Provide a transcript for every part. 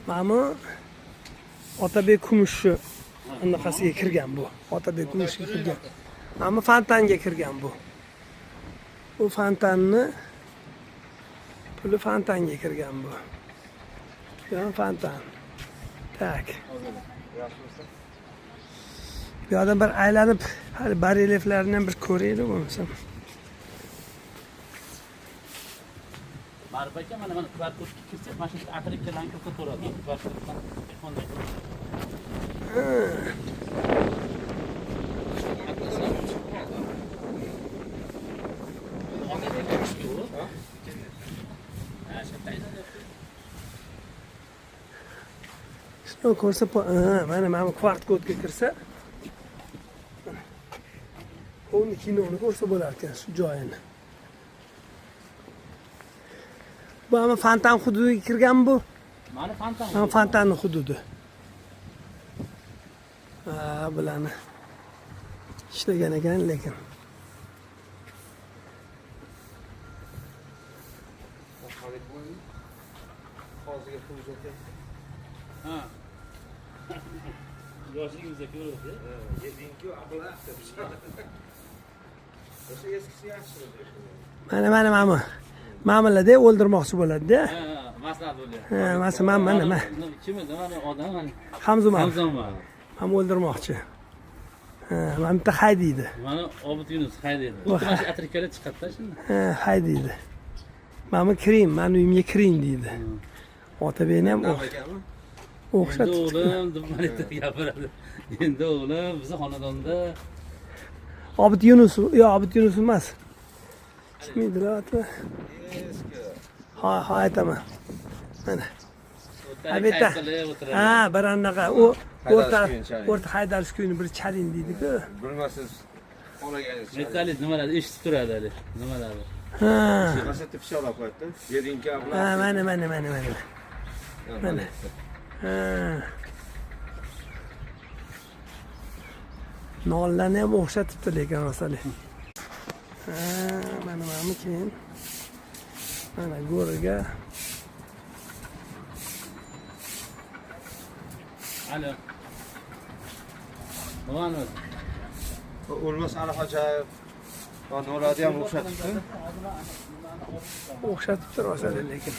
Mana Otabek Kumushni anaqasiga kirgan bu. Otabek Kumushga kirgan. Mana fontanga kirgan bu. Bu fontanni puli fontanga kirgan bu. Yana fontan. Tak. Bu yerda bir aylanib, hali barelyeflarni ham bir ko'raylik bo'lmasam. Baribir aka, mana kvartirga kirsak, mana shu atrikkalarni ko'taradi. Kvartirdan telefondan. Shuni ko'rsa, mana kvart kodga kirsa, uni kinoni ko'rsa bo'lar ekan shu joyini. Bu ham fontan hududiga kirgan bu. Mana fontan. Mana fontanning hududi. Bularni ishlagan ekan lekin. Hozirga pul uzatay. Ha. Yoshligimizda ko'rdik. Yedinki ablah deb. O'sha eskisi yaxshi edi. Mana ma'milada o'ldirmoqchi bo'ladi-da. Ha, maslahat bo'lyapti. Masalan, mana. Kim edi? Mana odam mana. Hamzum. Ham o'ldirmoqchi. Mana bitta haydaydi. Mana Obid Yunus haydaydi. Mana shu atrikkalar chiqadi-da shunda. Haydaydi. Mana kiring, meni uyimga kiring deydi. Otabekni ham o'xshatib. Endi o'g'lim deb mana gapiradi. Endi o'g'lim bizni xonadonda Obid Yunus, yo'q, Obid Yunus emas. Kim edilar oti? Ha, aytaman. Mana. Albatta. Bir anaqa o'rta Haydarish kuyini bir chaling deydi-ku. Bilmasiz olagansiz. metallist nimalar eshitib turadi hali. Nimalar. Masatda pichoqlab qo'ydi. Yedinki ablah. Mana. Nollarni ham o'xshatibdi lekin rosalik. Mana keyin. Mana go'riga. Alo. Nima O'lmas Alihojayev. Nollarni ham o'xshatibdi. O'xshatibdi rosalik lekin.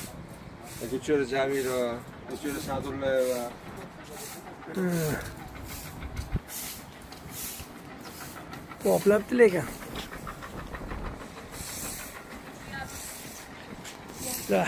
Gulchora Jamilova, Gulchora Sadullayeva. Qoplabdi lekin. Da.